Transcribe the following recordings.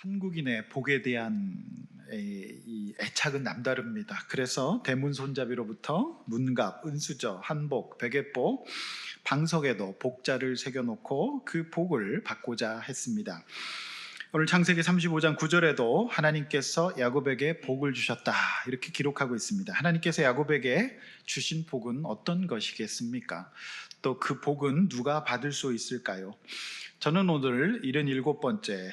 한국인의 복에 대한 이 애착은 남다릅니다. 그래서 대문 손잡이로부터 문갑, 은수저, 한복, 베갯복, 방석에도 복자를 새겨놓고 그 복을 받고자 했습니다. 오늘 창세기 35장 9절에도 하나님께서 야곱에게 복을 주셨다 이렇게 기록하고 있습니다. 하나님께서 야곱에게 주신 복은 어떤 것이겠습니까? 또 그 복은 누가 받을 수 있을까요? 저는 오늘 77번째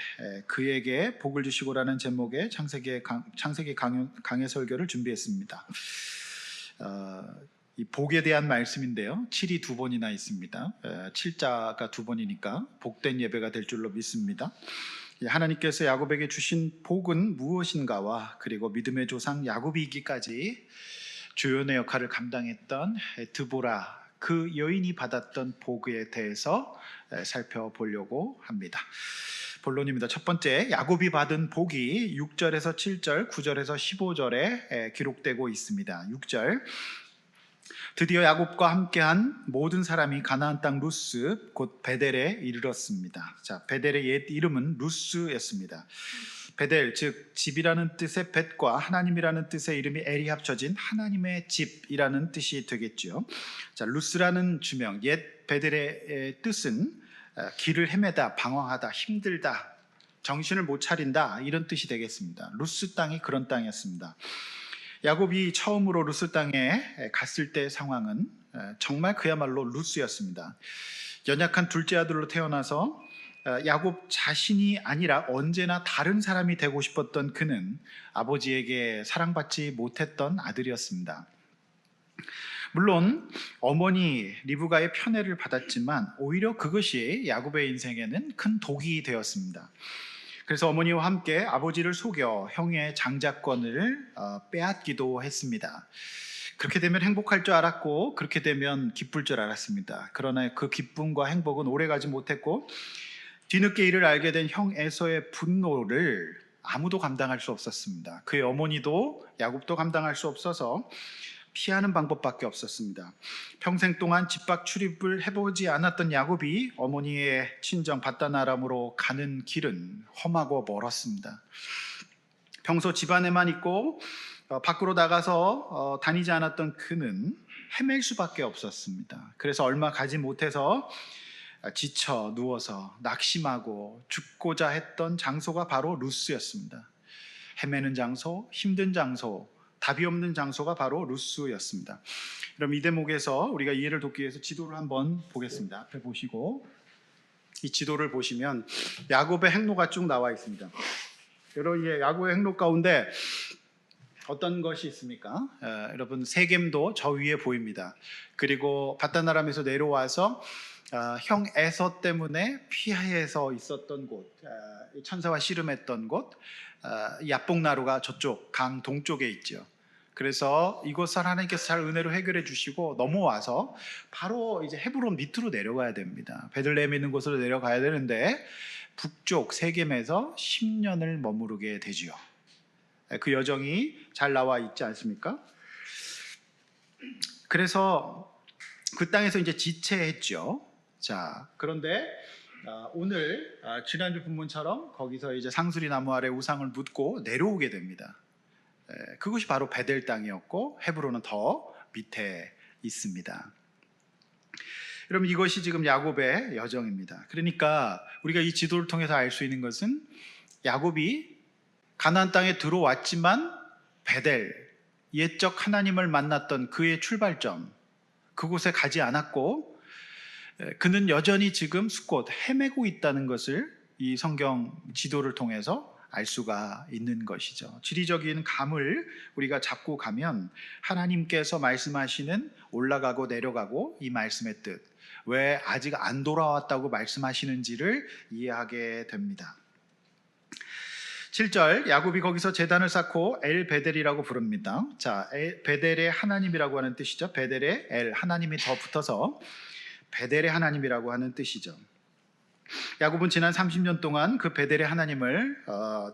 그에게 복을 주시고라는 제목의 창세기 강해 설교를 준비했습니다. 이 복에 대한 말씀인데요. 7이 두 번이나 있습니다. 7자가 두 번이니까 복된 예배가 될 줄로 믿습니다. 하나님께서 야곱에게 주신 복은 무엇인가와 그리고 믿음의 조상 야곱이기까지 조연의 역할을 감당했던 드보라 그 여인이 받았던 복에 대해서 살펴보려고 합니다. 본론입니다. 첫 번째, 야곱이 받은 복이 6절에서 7절, 9절에서 15절에 기록되고 있습니다. 6절, 드디어 야곱과 함께한 모든 사람이 가나안 땅 루스 곧 베델에 이르렀습니다. 자, 베델의 옛 이름은 루스였습니다. 베델 즉 집이라는 뜻의 벳과 하나님이라는 뜻의 이름이 엘이 합쳐진 하나님의 집이라는 뜻이 되겠죠. 자, 루스라는 주명, 옛 베델의 뜻은 길을 헤매다, 방황하다, 힘들다, 정신을 못 차린다 이런 뜻이 되겠습니다. 루스 땅이 그런 땅이었습니다. 야곱이 처음으로 루스 땅에 갔을 때 상황은 정말 그야말로 루스였습니다. 연약한 둘째 아들로 태어나서 야곱 자신이 아니라 언제나 다른 사람이 되고 싶었던 그는 아버지에게 사랑받지 못했던 아들이었습니다. 물론 어머니 리브가의 편애를 받았지만 오히려 그것이 야곱의 인생에는 큰 독이 되었습니다. 그래서 어머니와 함께 아버지를 속여 형의 장자권을 빼앗기도 했습니다. 그렇게 되면 행복할 줄 알았고 그렇게 되면 기쁠 줄 알았습니다. 그러나 그 기쁨과 행복은 오래가지 못했고 뒤늦게 이를 알게 된 형 에서의 분노를 아무도 감당할 수 없었습니다. 그의 어머니도 야곱도 감당할 수 없어서 피하는 방법밖에 없었습니다. 평생 동안 집 밖 출입을 해보지 않았던 야곱이 어머니의 친정 밧단 아람으로 가는 길은 험하고 멀었습니다. 평소 집 안에만 있고 밖으로 나가서 다니지 않았던 그는 헤맬 수밖에 없었습니다. 그래서 얼마 가지 못해서 지쳐 누워서 낙심하고 죽고자 했던 장소가 바로 루스였습니다. 헤매는 장소, 힘든 장소, 답이 없는 장소가 바로 루스였습니다. 그럼 이 대목에서 우리가 이해를 돕기 위해서 지도를 한번 보겠습니다. 앞에 보시고 이 지도를 보시면 야곱의 행로가 쭉 나와 있습니다. 여러분, 이 야곱의 행로 가운데 어떤 것이 있습니까? 여러분, 세겜도 저 위에 보입니다. 그리고 밧단 아람에서 내려와서 형 에서 때문에 피해서 있었던 곳, 천사와 씨름했던 곳, 야복나루가 저쪽 강 동쪽에 있죠. 그래서 이곳을 하나님께서 잘 은혜로 해결해 주시고 넘어와서 바로 이제 헤브론 밑으로 내려가야 됩니다. 베들레헴 있는 곳으로 내려가야 되는데 북쪽 세겜에서 10년을 머무르게 되지요. 그 여정이 잘 나와 있지 않습니까? 그래서 그 땅에서 이제 지체했죠. 자, 그런데 오늘 지난주 본문처럼 거기서 이제 상수리 나무 아래 우상을 묻고 내려오게 됩니다. 그것이 바로 베델 땅이었고 헤브론은 더 밑에 있습니다. 여러분, 이것이 지금 야곱의 여정입니다. 그러니까 우리가 이 지도를 통해서 알 수 있는 것은 야곱이 가나안 땅에 들어왔지만 베델, 옛적 하나님을 만났던 그의 출발점, 그곳에 가지 않았고 그는 여전히 지금 숫곳 헤매고 있다는 것을 이 성경 지도를 통해서 알 수가 있는 것이죠. 지리적인 감을 우리가 잡고 가면 하나님께서 말씀하시는 올라가고 내려가고 이 말씀의 뜻, 왜 아직 안 돌아왔다고 말씀하시는지를 이해하게 됩니다. 7절, 야곱이 거기서 제단을 쌓고 엘 베델이라고 부릅니다. 자, 베델의 하나님이라고 하는 뜻이죠. 베델의 엘, 하나님이 더 붙어서 베델의 하나님이라고 하는 뜻이죠. 야곱은 지난 30년 동안 그 베델의 하나님을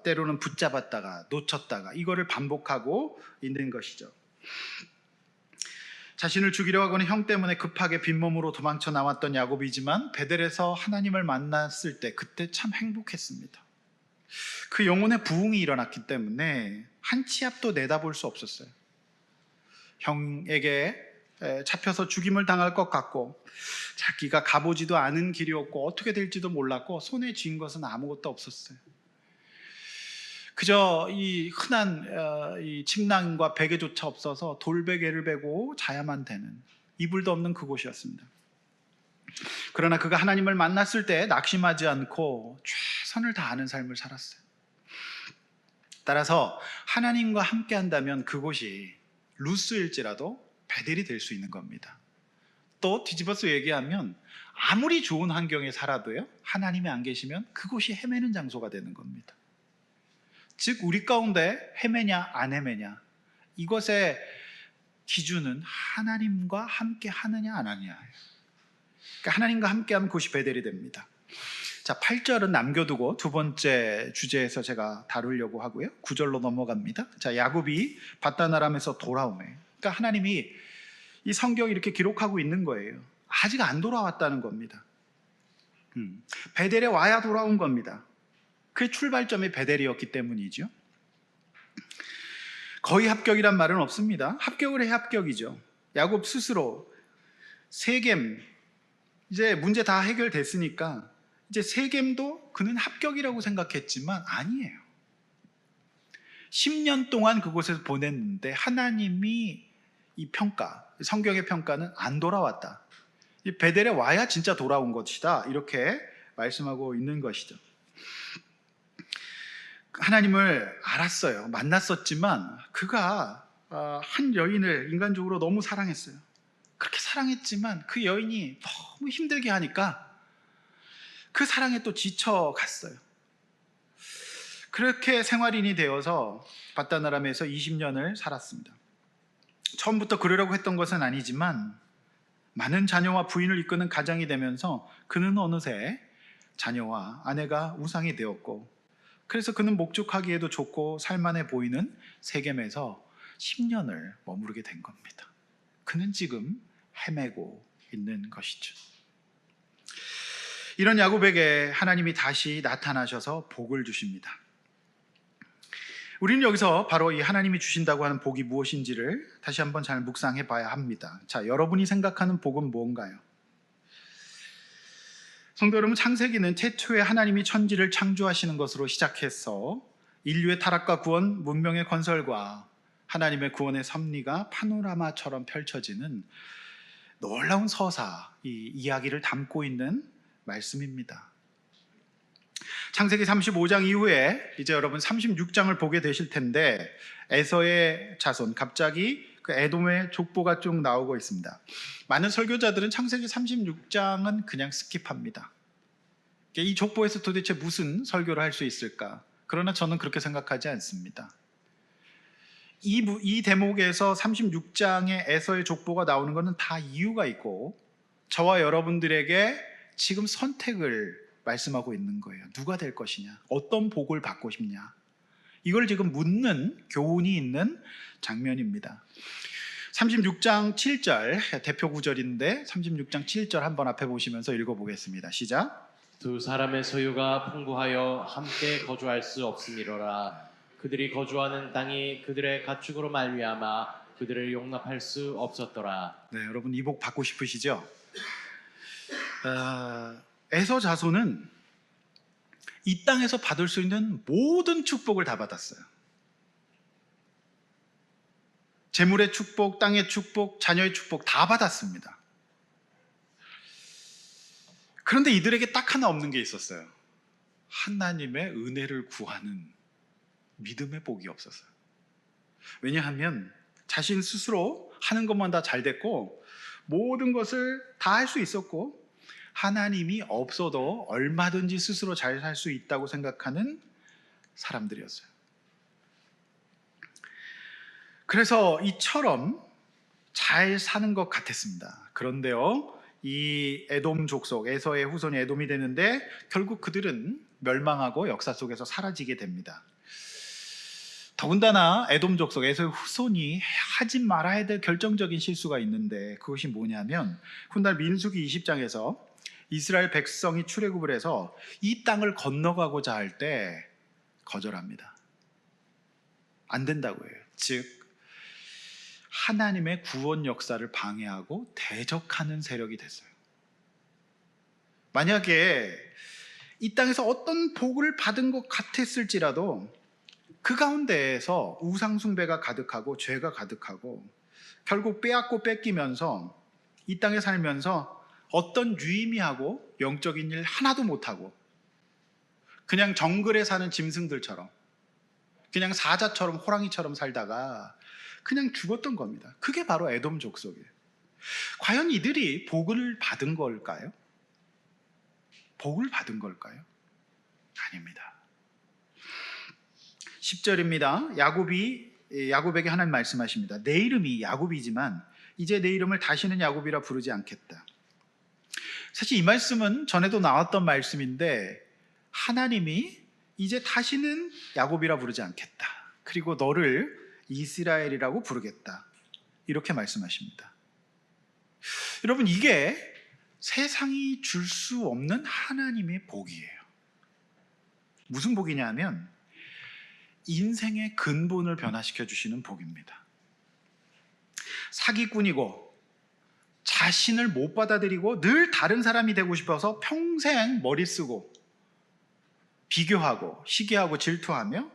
때로는 붙잡았다가 놓쳤다가 이거를 반복하고 있는 것이죠. 자신을 죽이려 하고는 형 때문에 급하게 빈몸으로 도망쳐 나왔던 야곱이지만 베델에서 하나님을 만났을 때 그때 참 행복했습니다. 그 영혼의 부흥이 일어났기 때문에 한 치 앞도 내다볼 수 없었어요. 형에게 잡혀서 죽임을 당할 것 같고 자기가 가보지도 않은 길이었고 어떻게 될지도 몰랐고 손에 쥔 것은 아무것도 없었어요. 그저 이 흔한 이 침낭과 베개조차 없어서 돌베개를 베고 자야만 되는, 이불도 없는 그곳이었습니다. 그러나 그가 하나님을 만났을 때 낙심하지 않고 최선을 다하는 삶을 살았어요. 따라서 하나님과 함께 한다면 그곳이 루스일지라도 베델이 될 수 있는 겁니다. 또 뒤집어서 얘기하면 아무리 좋은 환경에 살아도요, 하나님이 안 계시면 그곳이 헤매는 장소가 되는 겁니다. 즉 우리 가운데 헤매냐 안 헤매냐, 이것의 기준은 하나님과 함께 하느냐 안 하느냐예요. 그러니까 하나님과 함께하면 그것이 베델이 됩니다. 자, 8절은 남겨두고 두 번째 주제에서 제가 다루려고 하고요. 9절로 넘어갑니다. 자, 야곱이 밧단아람에서 돌아오네. 그러니까 하나님이 이 성경을 이렇게 기록하고 있는 거예요. 아직 안 돌아왔다는 겁니다. 베델에 와야 돌아온 겁니다. 그 출발점이 베델이었기 때문이죠. 거의 합격이란 말은 없습니다. 합격을 해야 합격이죠. 야곱 스스로 세겜, 이제 문제 다 해결됐으니까 이제 세겜도 그는 합격이라고 생각했지만 아니에요. 10년 동안 그곳에서 보냈는데 하나님이 이 평가, 성경의 평가는 안 돌아왔다. 이 베델에 와야 진짜 돌아온 것이다. 이렇게 말씀하고 있는 것이죠. 하나님을 알았어요. 만났었지만 그가 한 여인을 인간적으로 너무 사랑했어요. 그렇게 사랑했지만 그 여인이 너무 힘들게 하니까 그 사랑에 또 지쳐갔어요. 그렇게 생활인이 되어서 밧단아람에서 20년을 살았습니다. 처음부터 그러려고 했던 것은 아니지만 많은 자녀와 부인을 이끄는 가장이 되면서 그는 어느새 자녀와 아내가 우상이 되었고, 그래서 그는 목축하기에도 좋고 살만해 보이는 세겜에서 10년을 머무르게 된 겁니다. 그는 지금 헤매고 있는 것이죠. 이런 야곱에게 하나님이 다시 나타나셔서 복을 주십니다. 우리는 여기서 바로 이 하나님이 주신다고 하는 복이 무엇인지를 다시 한번 잘 묵상해 봐야 합니다. 자, 여러분이 생각하는 복은 뭔가요? 성도 여러분, 창세기는 최초의 하나님이 천지를 창조하시는 것으로 시작해서 인류의 타락과 구원, 문명의 건설과 하나님의 구원의 섭리가 파노라마처럼 펼쳐지는 놀라운 서사, 이 이야기를 담고 있는 말씀입니다. 창세기 35장 이후에 이제 여러분 36장을 보게 되실 텐데 에서의 자손, 갑자기 그 에돔의 족보가 쭉 나오고 있습니다. 많은 설교자들은 창세기 36장은 그냥 스킵합니다. 이 족보에서 도대체 무슨 설교를 할 수 있을까? 그러나 저는 그렇게 생각하지 않습니다. 이 대목에서 36장의 에서의 족보가 나오는 것은 다 이유가 있고 저와 여러분들에게 지금 선택을 말씀하고 있는 거예요. 누가 될 것이냐? 어떤 복을 받고 싶냐? 이걸 지금 묻는 교훈이 있는 장면입니다. 36장 7절 대표 구절인데 36장 7절 한번 앞에 보시면서 읽어보겠습니다. 시작. 두 사람의 소유가 풍부하여 함께 거주할 수 없으니로라. 그들이 거주하는 땅이 그들의 가축으로 말미암아 그들을 용납할 수 없었더라. 네, 여러분 이 복 받고 싶으시죠? 에서 자손은 이 땅에서 받을 수 있는 모든 축복을 다 받았어요. 재물의 축복, 땅의 축복, 자녀의 축복 다 받았습니다. 그런데 이들에게 딱 하나 없는 게 있었어요. 하나님의 은혜를 구하는 믿음의 복이 없었어요. 왜냐하면 자신 스스로 하는 것만 다 잘 됐고 모든 것을 다 할 수 있었고 하나님이 없어도 얼마든지 스스로 잘 살 수 있다고 생각하는 사람들이었어요. 그래서 이처럼 잘 사는 것 같았습니다. 그런데요, 이 에돔 족속, 에서의 후손이 에돔이 되는데 결국 그들은 멸망하고 역사 속에서 사라지게 됩니다. 더군다나 에돔 족속, 에서의 후손이 하지 말아야 될 결정적인 실수가 있는데 그것이 뭐냐면 훗날 민수기 20장에서 이스라엘 백성이 출애굽을 해서 이 땅을 건너가고자 할 때 거절합니다. 안 된다고 해요. 즉 하나님의 구원 역사를 방해하고 대적하는 세력이 됐어요. 만약에 이 땅에서 어떤 복을 받은 것 같았을지라도 그 가운데에서 우상숭배가 가득하고 죄가 가득하고 결국 빼앗고 뺏기면서 이 땅에 살면서 어떤 유의미하고 영적인 일 하나도 못하고 그냥 정글에 사는 짐승들처럼 그냥 사자처럼 호랑이처럼 살다가 그냥 죽었던 겁니다. 그게 바로 에돔 족속이에요. 과연 이들이 복을 받은 걸까요? 복을 받은 걸까요? 아닙니다. 10절입니다. 야곱에게 하나님 말씀하십니다. 내 이름이 야곱이지만 이제 내 이름을 다시는 야곱이라 부르지 않겠다. 사실 이 말씀은 전에도 나왔던 말씀인데 하나님이 이제 다시는 야곱이라 부르지 않겠다. 그리고 너를 이스라엘이라고 부르겠다. 이렇게 말씀하십니다. 여러분, 이게 세상이 줄 수 없는 하나님의 복이에요. 무슨 복이냐면 인생의 근본을 변화시켜 주시는 복입니다. 사기꾼이고 자신을 못 받아들이고 늘 다른 사람이 되고 싶어서 평생 머리 쓰고 비교하고 시기하고 질투하며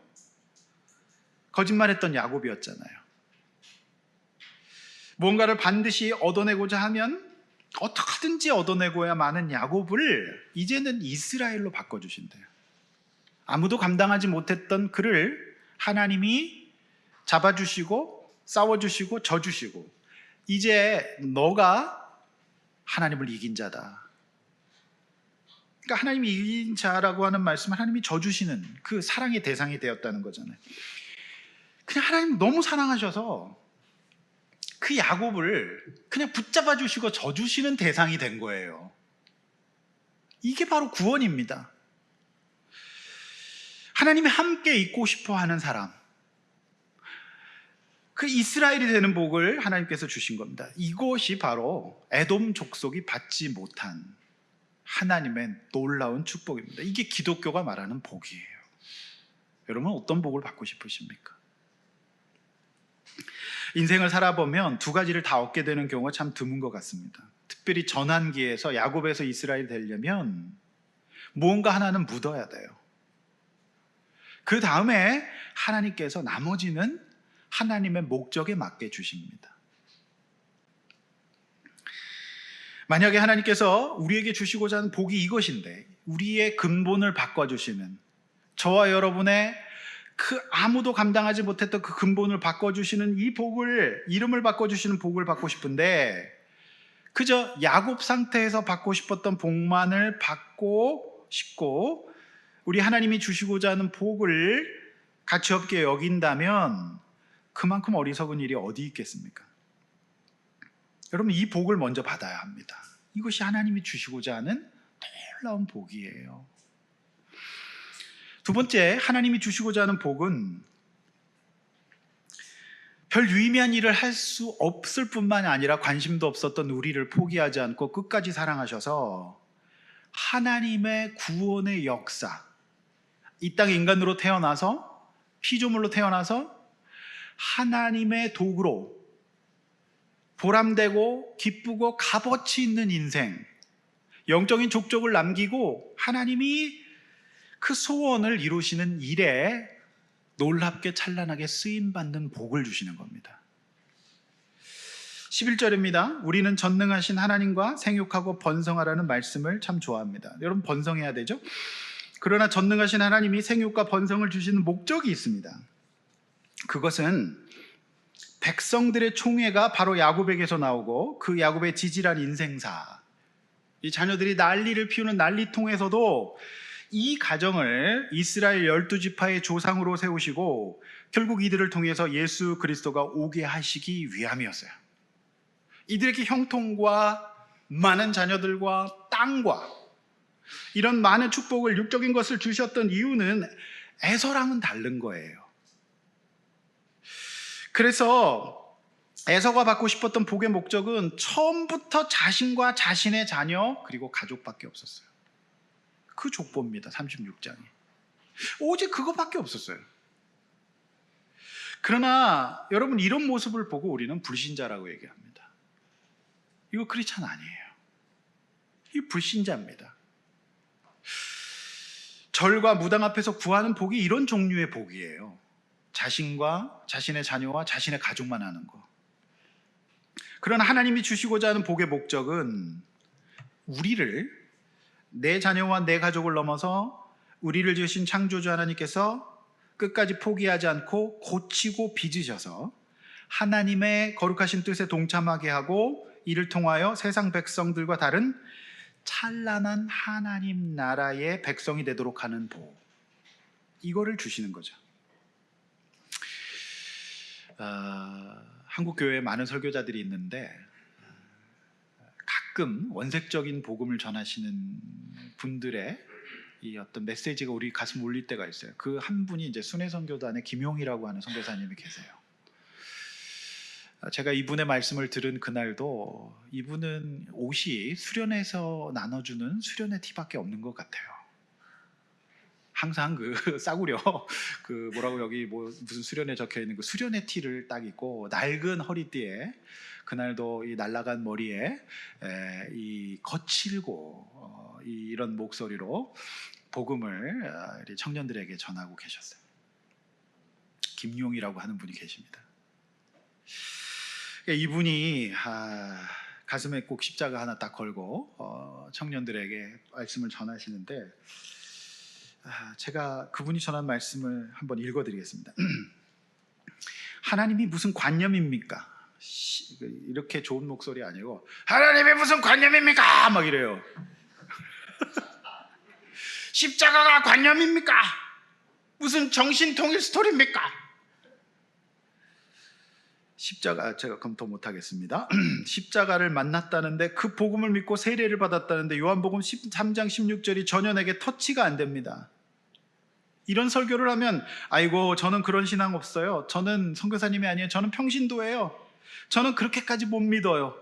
거짓말했던 야곱이었잖아요. 뭔가를 반드시 얻어내고자 하면 어떻게든지 얻어내고야 마는 야곱을 이제는 이스라엘로 바꿔주신대요. 아무도 감당하지 못했던 그를 하나님이 잡아주시고 싸워주시고 져주시고 이제 너가 하나님을 이긴 자다. 그러니까 하나님이 이긴 자라고 하는 말씀은 하나님이 져주시는 그 사랑의 대상이 되었다는 거잖아요. 그냥 하나님 너무 사랑하셔서 그 야곱을 그냥 붙잡아 주시고 져주시는 대상이 된 거예요. 이게 바로 구원입니다. 하나님이 함께 있고 싶어 하는 사람, 그 이스라엘이 되는 복을 하나님께서 주신 겁니다. 이것이 바로 에돔 족속이 받지 못한 하나님의 놀라운 축복입니다. 이게 기독교가 말하는 복이에요. 여러분, 어떤 복을 받고 싶으십니까? 인생을 살아보면 두 가지를 다 얻게 되는 경우가 참 드문 것 같습니다. 특별히 전환기에서 야곱에서 이스라엘 되려면 무언가 하나는 묻어야 돼요. 그 다음에 하나님께서 나머지는 하나님의 목적에 맞게 주십니다. 만약에 하나님께서 우리에게 주시고자 하는 복이 이것인데 우리의 근본을 바꿔주시는, 저와 여러분의 그 아무도 감당하지 못했던 그 근본을 바꿔주시는 이 복을, 이름을 바꿔주시는 복을 받고 싶은데 그저 야곱 상태에서 받고 싶었던 복만을 받고 싶고 우리 하나님이 주시고자 하는 복을 가치없게 여긴다면 그만큼 어리석은 일이 어디 있겠습니까? 여러분, 이 복을 먼저 받아야 합니다. 이것이 하나님이 주시고자 하는 놀라운 복이에요. 두 번째, 하나님이 주시고자 하는 복은 별 유의미한 일을 할 수 없을 뿐만 아니라 관심도 없었던 우리를 포기하지 않고 끝까지 사랑하셔서 하나님의 구원의 역사, 이 땅에 인간으로 태어나서 피조물로 태어나서 하나님의 도구로 보람되고 기쁘고 값어치 있는 인생, 영적인 족적을 남기고 하나님이 그 소원을 이루시는 일에 놀랍게 찬란하게 쓰임받는 복을 주시는 겁니다. 11절입니다. 우리는 전능하신 하나님과 생육하고 번성하라는 말씀을 참 좋아합니다. 여러분, 번성해야 되죠? 그러나 전능하신 하나님이 생육과 번성을 주시는 목적이 있습니다. 그것은 백성들의 총회가 바로 야곱에게서 나오고 그 야곱의 지질한 인생사, 이 자녀들이 난리를 피우는 난리통에서도 이 가정을 이스라엘 12지파의 조상으로 세우시고 결국 이들을 통해서 예수 그리스도가 오게 하시기 위함이었어요. 이들에게 형통과 많은 자녀들과 땅과 이런 많은 축복을, 육적인 것을 주셨던 이유는 에서랑은 다른 거예요. 그래서 에서가 받고 싶었던 복의 목적은 처음부터 자신과 자신의 자녀 그리고 가족밖에 없었어요. 그 족보입니다. 36장이. 오직 그거밖에 없었어요. 그러나 여러분, 이런 모습을 보고 우리는 불신자라고 얘기합니다. 이거 크리스찬 아니에요. 이 불신자입니다. 절과 무당 앞에서 구하는 복이 이런 종류의 복이에요. 자신과 자신의 자녀와 자신의 가족만 하는 거. 그러나 하나님이 주시고자 하는 복의 목적은 우리를, 내 자녀와 내 가족을 넘어서 우리를 지으신 창조주 하나님께서 끝까지 포기하지 않고 고치고 빚으셔서 하나님의 거룩하신 뜻에 동참하게 하고 이를 통하여 세상 백성들과 다른 찬란한 하나님 나라의 백성이 되도록 하는 복, 이거를 주시는 거죠. 한국 교회에 많은 설교자들이 있는데 가끔 원색적인 복음을 전하시는 분들의 이 어떤 메시지가 우리 가슴 울릴 때가 있어요. 그 한 분이 이제 순회선교단의 김용이라고 하는 선교사님이 계세요. 제가 이분의 말씀을 들은 그날도 이분은 옷이 수련회에서 나눠주는 수련회 티밖에 없는 것 같아요. 항상 그 싸구려 그 뭐라고 여기 뭐 무슨 수련회 적혀 있는 그 수련회 티를 딱 입고 낡은 허리띠에 그날도 이 날라간 머리에 이 거칠고 이런 목소리로 복음을 청년들에게 전하고 계셨어요. 김용이라고 하는 분이 계십니다. 이분이 가슴에 꼭 십자가 하나 딱 걸고 청년들에게 말씀을 전하시는데, 제가 그분이 전한 말씀을 한번 읽어드리겠습니다. 하나님이 무슨 관념입니까? 이렇게 좋은 목소리 아니고 하나님이 무슨 관념입니까? 막 이래요. 십자가가 관념입니까? 무슨 정신통일 스토리입니까? 십자가, 제가 검토 못하겠습니다. 십자가를 만났다는데, 그 복음을 믿고 세례를 받았다는데 요한복음 13장 16절이 전혀 내게 터치가 안 됩니다. 이런 설교를 하면 아이고 저는 그런 신앙 없어요, 저는 선교사님이 아니에요, 저는 평신도예요, 저는 그렇게까지 못 믿어요.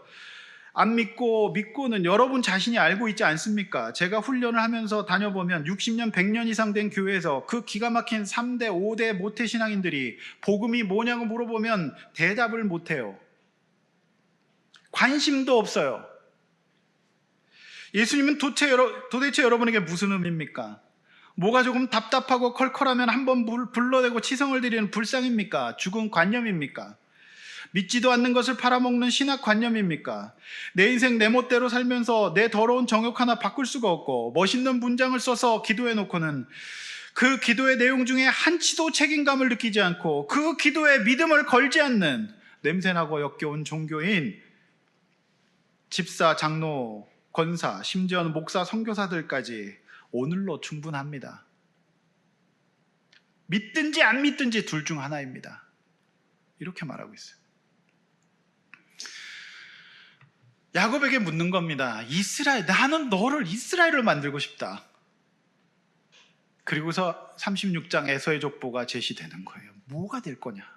안 믿고 믿고는 여러분 자신이 알고 있지 않습니까? 제가 훈련을 하면서 다녀보면 60년 100년 이상 된 교회에서 그 기가 막힌 3대 5대 모태신앙인들이 복음이 뭐냐고 물어보면 대답을 못해요. 관심도 없어요. 예수님은 도대체 여러분에게 무슨 의미입니까? 뭐가 조금 답답하고 컬컬하면 한번 불러대고 치성을 드리는 불상입니까? 죽은 관념입니까? 믿지도 않는 것을 팔아먹는 신학관념입니까? 내 인생 내 멋대로 살면서 내 더러운 정욕 하나 바꿀 수가 없고 멋있는 문장을 써서 기도해놓고는 그 기도의 내용 중에 한치도 책임감을 느끼지 않고 그 기도에 믿음을 걸지 않는 냄새나고 역겨운 종교인 집사, 장로, 권사, 심지어는 목사, 선교사들까지 오늘로 충분합니다. 믿든지 안 믿든지 둘 중 하나입니다. 이렇게 말하고 있어요. 야곱에게 묻는 겁니다. 나는 너를 이스라엘을 만들고 싶다. 그리고서 36장 에서의 족보가 제시되는 거예요. 뭐가 될 거냐?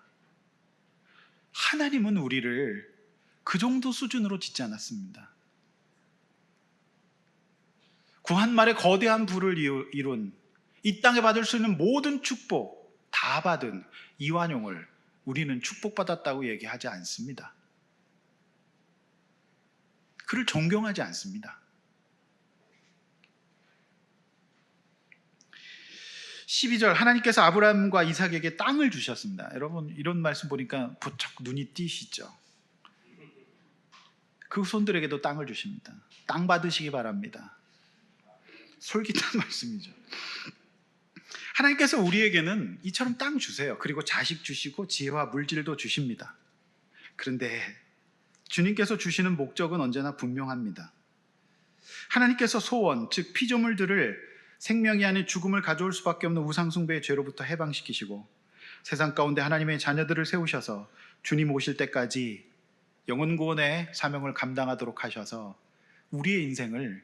하나님은 우리를 그 정도 수준으로 짓지 않았습니다. 구한말의 거대한 부를 이룬, 이 땅에 받을 수 있는 모든 축복 다 받은 이완용을 우리는 축복받았다고 얘기하지 않습니다. 그를 존경하지 않습니다. 12절, 하나님께서 아브라함과 이삭에게 땅을 주셨습니다. 여러분, 이런 말씀 보니까 부쩍 눈이 띄시죠? 그 손들에게도 땅을 주십니다. 땅 받으시기 바랍니다. 솔깃한 말씀이죠. 하나님께서 우리에게는 이처럼 땅 주세요. 그리고 자식 주시고 지혜와 물질도 주십니다. 그런데 주님께서 주시는 목적은 언제나 분명합니다. 하나님께서 소원, 즉 피조물들을 생명이 아닌 죽음을 가져올 수밖에 없는 우상숭배의 죄로부터 해방시키시고 세상 가운데 하나님의 자녀들을 세우셔서 주님 오실 때까지 영혼구원의 사명을 감당하도록 하셔서 우리의 인생을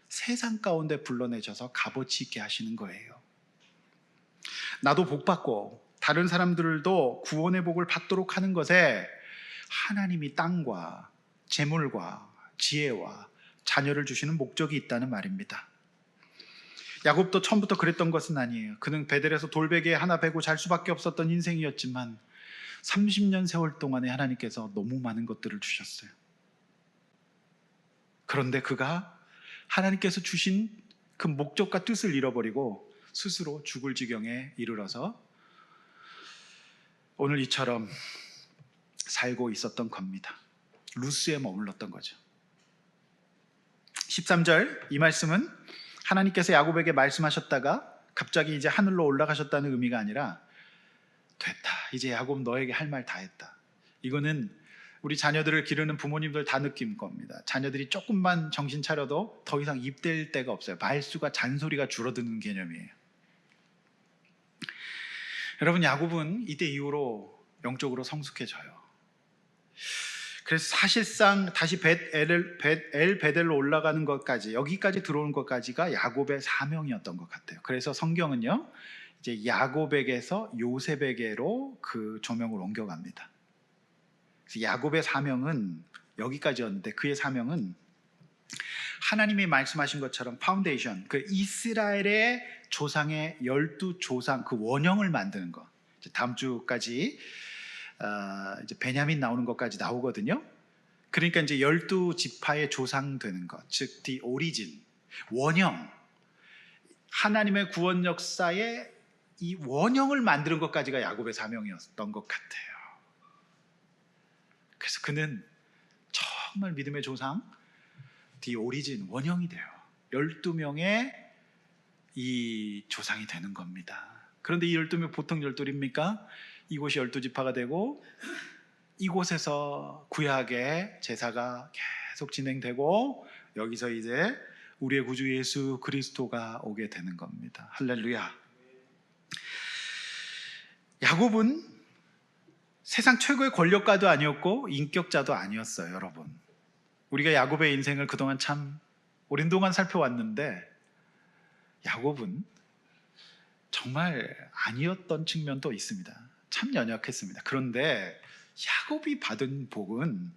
세상 가운데 불러내셔서 값어치 있게 하시는 거예요. 나도 복받고 다른 사람들도 구원의 복을 받도록 하는 것에 하나님이 땅과 재물과 지혜와 자녀를 주시는 목적이 있다는 말입니다. 야곱도 처음부터 그랬던 것은 아니에요. 그는 베델에서 돌베개 하나 베고 잘 수밖에 없었던 인생이었지만 30년 세월 동안에 하나님께서 너무 많은 것들을 주셨어요. 그런데 그가 하나님께서 주신 그 목적과 뜻을 잃어버리고 스스로 죽을 지경에 이르러서 오늘 이처럼 살고 있었던 겁니다. 루스에 머물렀던 거죠. 13절 이 말씀은 하나님께서 야곱에게 말씀하셨다가 갑자기 이제 하늘로 올라가셨다는 의미가 아니라 됐다. 이제 야곱 너에게 할 말 다 했다. 이거는 우리 자녀들을 기르는 부모님들 다 느낀 겁니다. 자녀들이 조금만 정신 차려도 더 이상 입댈 데가 없어요. 말수가 잔소리가 줄어드는 개념이에요. 여러분 야곱은 이때 이후로 영적으로 성숙해져요. 그래서 사실상 다시 벳엘베델로 올라가는 것까지 여기까지 들어오는 것까지가 야곱의 사명이었던 것 같아요. 그래서 성경은요 이제 야곱에게서 요셉에게로 그 조명을 옮겨갑니다. 그래서 야곱의 사명은 여기까지였는데 그의 사명은 하나님이 말씀하신 것처럼 파운데이션, 그 이스라엘의 조상의 12조상 그 원형을 만드는 것. 이제 다음 주까지 이제 베냐민 나오는 것까지 나오거든요. 그러니까 이제 12지파의 조상 되는 것, 즉 the origin, 원형, 하나님의 구원 역사의 이 원형을 만드는 것까지가 야곱의 사명이었던 것 같아요. 그래서 그는 정말 믿음의 조상, the origin, 원형이 돼요. 12명의 이 조상이 되는 겁니다. 그런데 이 12명 보통 12입니까? 이곳이 12지파가 되고 이곳에서 구약의 제사가 계속 진행되고 여기서 이제 우리의 구주 예수 그리스도가 오게 되는 겁니다. 할렐루야. 야곱은 세상 최고의 권력가도 아니었고 인격자도 아니었어요, 여러분. 우리가 야곱의 인생을 그동안 참 오랜 동안 살펴왔는데 야곱은 정말 아니었던 측면도 있습니다. 참 연약했습니다. 그런데 야곱이 받은 복은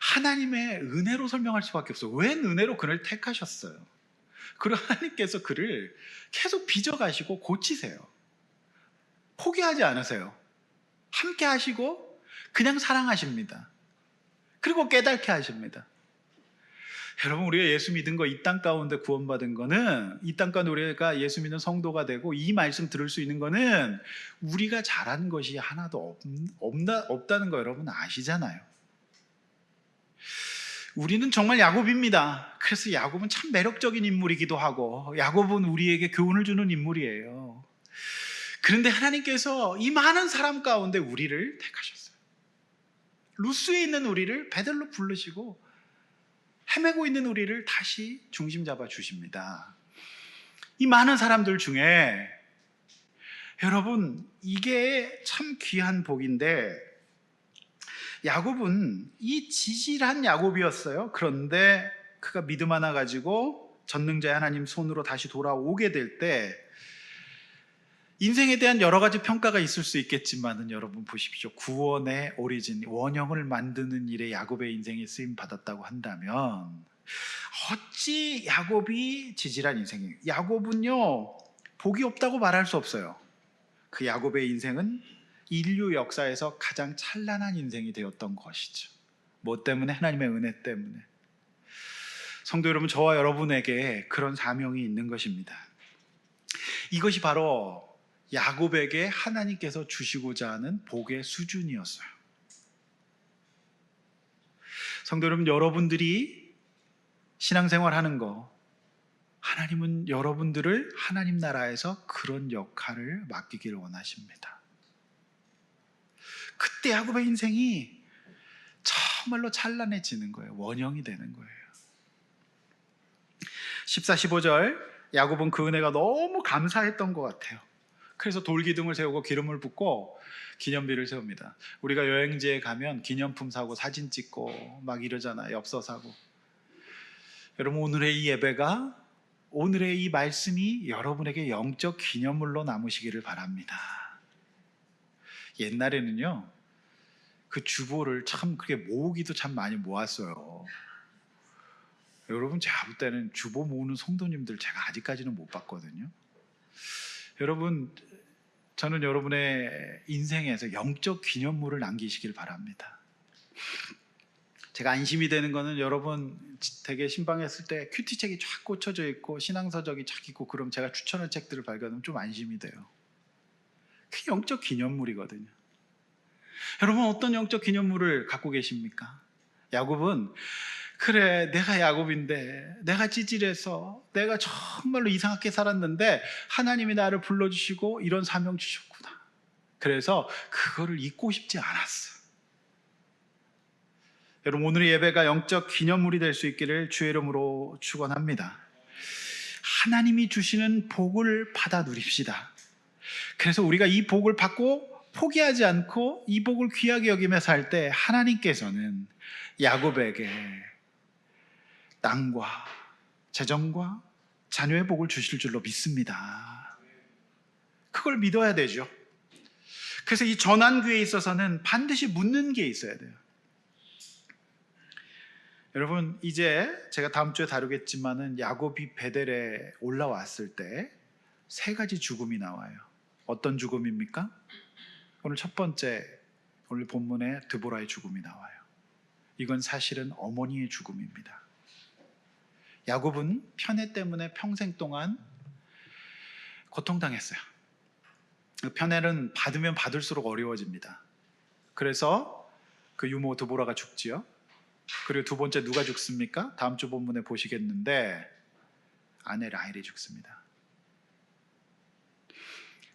하나님의 은혜로 설명할 수밖에 없어요. 웬 은혜로 그를 택하셨어요. 그리고 하나님께서 그를 계속 빚어가시고 고치세요. 포기하지 않으세요. 함께 하시고 그냥 사랑하십니다. 그리고 깨닫게 하십니다. 여러분 우리가 예수 믿은 거 이 땅 가운데 구원받은 거는 이 땅 가운데 우리가 예수 믿는 성도가 되고 이 말씀 들을 수 있는 거는 우리가 잘한 것이 하나도 없다는 거 여러분 아시잖아요. 우리는 정말 야곱입니다. 그래서 야곱은 참 매력적인 인물이기도 하고 야곱은 우리에게 교훈을 주는 인물이에요. 그런데 하나님께서 이 많은 사람 가운데 우리를 택하셨어요. 루스에 있는 우리를 베델로 부르시고 헤매고 있는 우리를 다시 중심 잡아 주십니다. 이 많은 사람들 중에 여러분 이게 참 귀한 복인데 야곱은 이 지질한 야곱이었어요. 그런데 그가 믿음 하나 가지고 전능자의 하나님 손으로 다시 돌아오게 될 때 인생에 대한 여러 가지 평가가 있을 수 있겠지만은 여러분 보십시오. 구원의 오리진, 원형을 만드는 일에 야곱의 인생이 쓰임 받았다고 한다면 어찌 야곱이 지질한 인생이에요. 야곱은요 복이 없다고 말할 수 없어요. 그 야곱의 인생은 인류 역사에서 가장 찬란한 인생이 되었던 것이죠. 뭐 때문에? 하나님의 은혜 때문에. 성도 여러분, 저와 여러분에게 그런 사명이 있는 것입니다. 이것이 바로 야곱에게 하나님께서 주시고자 하는 복의 수준이었어요. 성도 여러분, 여러분들이 신앙생활 하는 거, 하나님은 여러분들을 하나님 나라에서 그런 역할을 맡기기를 원하십니다. 그때 야곱의 인생이 정말로 찬란해지는 거예요. 원형이 되는 거예요. 14, 15절 야곱은 그 은혜가 너무 감사했던 것 같아요. 그래서 돌기둥을 세우고 기름을 붓고 기념비를 세웁니다. 우리가 여행지에 가면 기념품 사고 사진 찍고 막 이러잖아요. 엽서 사고. 여러분 오늘의 이 예배가, 오늘의 이 말씀이 여러분에게 영적 기념물로 남으시기를 바랍니다. 옛날에는요 그 주보를 참 그렇게 모으기도 참 많이 모았어요. 여러분, 제가 볼 때는 주보 모으는 성도님들 제가 아직까지는 못 봤거든요. 여러분, 저는 여러분의 인생에서 영적 기념물을 남기시길 바랍니다. 제가 안심이 되는 거는 여러분 되게 신방했을 때 큐티책이 쫙 꽂혀져 있고 신앙서적이 쫙 있고 그럼 제가 추천할 책들을 발견하면 좀 안심이 돼요. 그게 영적 기념물이거든요. 여러분, 어떤 영적 기념물을 갖고 계십니까? 야곱은 그래, 내가 야곱인데 내가 찌질해서 내가 정말로 이상하게 살았는데 하나님이 나를 불러주시고 이런 사명 주셨구나. 그래서 그거를 잊고 싶지 않았어. 여러분, 오늘의 예배가 영적 기념물이 될 수 있기를 주의 이름으로 축원합니다. 하나님이 주시는 복을 받아 누립시다. 그래서 우리가 이 복을 받고 포기하지 않고 이 복을 귀하게 여기며 살 때 하나님께서는 야곱에게 땅과 재정과 자녀의 복을 주실 줄로 믿습니다. 그걸 믿어야 되죠. 그래서 이 전환기에 있어서는 반드시 묻는 게 있어야 돼요. 여러분, 이제 제가 다음 주에 다루겠지만은 야곱이 베델에 올라왔을 때 세 가지 죽음이 나와요. 어떤 죽음입니까? 오늘 첫 번째, 오늘 본문에 드보라의 죽음이 나와요. 이건 사실은 어머니의 죽음입니다. 야곱은 편애 때문에 평생 동안 고통당했어요. 편애는 받으면 받을수록 어려워집니다. 그래서 그 유모 드보라가 죽지요. 그리고 두 번째 누가 죽습니까? 다음 주 본문에 보시겠는데 아내 라헬이 죽습니다.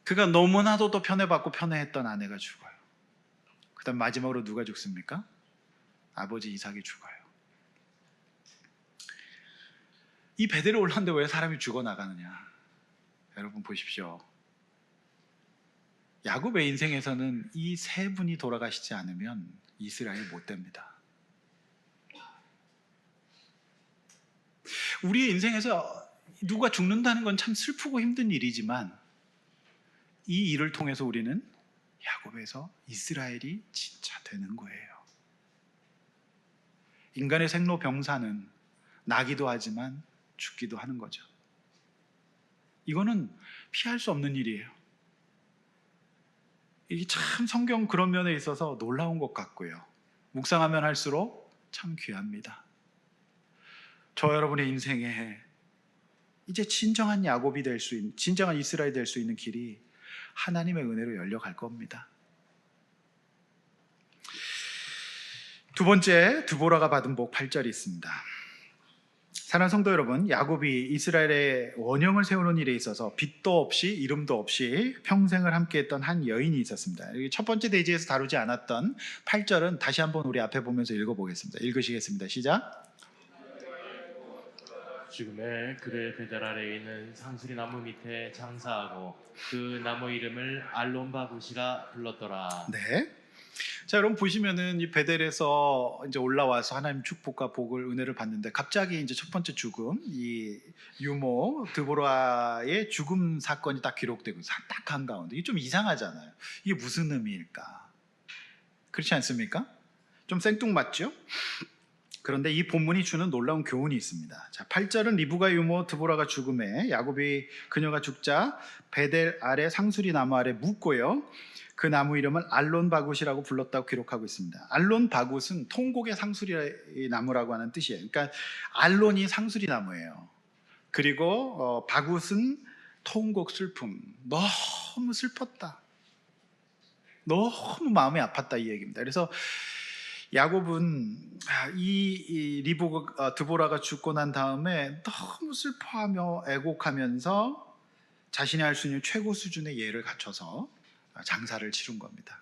그가 너무나도 또 편애받고 편애했던 아내가 죽어요. 그 다음 마지막으로 누가 죽습니까? 아버지 이삭이 죽어요. 이 베델에 올랐는데 왜 사람이 죽어나가느냐? 여러분 보십시오. 야곱의 인생에서는 이 세 분이 돌아가시지 않으면 이스라엘이 못 됩니다. 우리의 인생에서 누가 죽는다는 건 참 슬프고 힘든 일이지만 이 일을 통해서 우리는 야곱에서 이스라엘이 진짜 되는 거예요. 인간의 생로병사는 나기도 하지만 죽기도 하는 거죠. 이거는 피할 수 없는 일이에요. 이게 참 성경 그런 면에 있어서 놀라운 것 같고요. 묵상하면 할수록 참 귀합니다. 저 여러분의 인생에 이제 진정한 야곱이 될 수 있는, 진정한 이스라엘이 될 수 있는 길이 하나님의 은혜로 열려갈 겁니다. 두 번째, 드보라가 받은 복 8절이 있습니다. 사랑하는 성도 여러분, 야곱이 이스라엘의 원형을 세우는 일에 있어서 빚도 없이 이름도 없이 평생을 함께했던 한 여인이 있었습니다. 첫 번째 대지에서 다루지 않았던 8절은 다시 한번 우리 앞에 보면서 읽어보겠습니다. 읽으시겠습니다. 시작. 지금의 그의 베델 아래에 있는 상수리 나무 밑에 장사하고 그 나무 이름을 알론바굿이라 불렀더라. 네. 자, 여러분 보시면은 이 베델에서 이제 올라와서 하나님 축복과 복을 은혜를 받는데 갑자기 이제 첫 번째 죽음, 이 유모 드보라의 죽음 사건이 딱 기록되고 딱 한가운데 이게 좀 이상하잖아요. 이게 무슨 의미일까? 그렇지 않습니까? 좀 생뚱맞죠? 그런데 이 본문이 주는 놀라운 교훈이 있습니다. 자, 8절은 리브가 유모 드보라가 죽음에 야곱이 그녀가 죽자 베델 아래 상수리 나무 아래 묻고요. 그 나무 이름은 알론바굿이라고 불렀다고 기록하고 있습니다. 알론바굿은 통곡의 상수리 나무라고 하는 뜻이에요. 그러니까 알론이 상수리 나무예요. 그리고 바굿은 통곡 슬픔. 너무 슬펐다. 너무 마음이 아팠다 이 얘기입니다. 그래서 야곱은 이 드보라가 죽고 난 다음에 너무 슬퍼하며 애곡하면서 자신이 할 수 있는 최고 수준의 예를 갖춰서 장사를 치른 겁니다.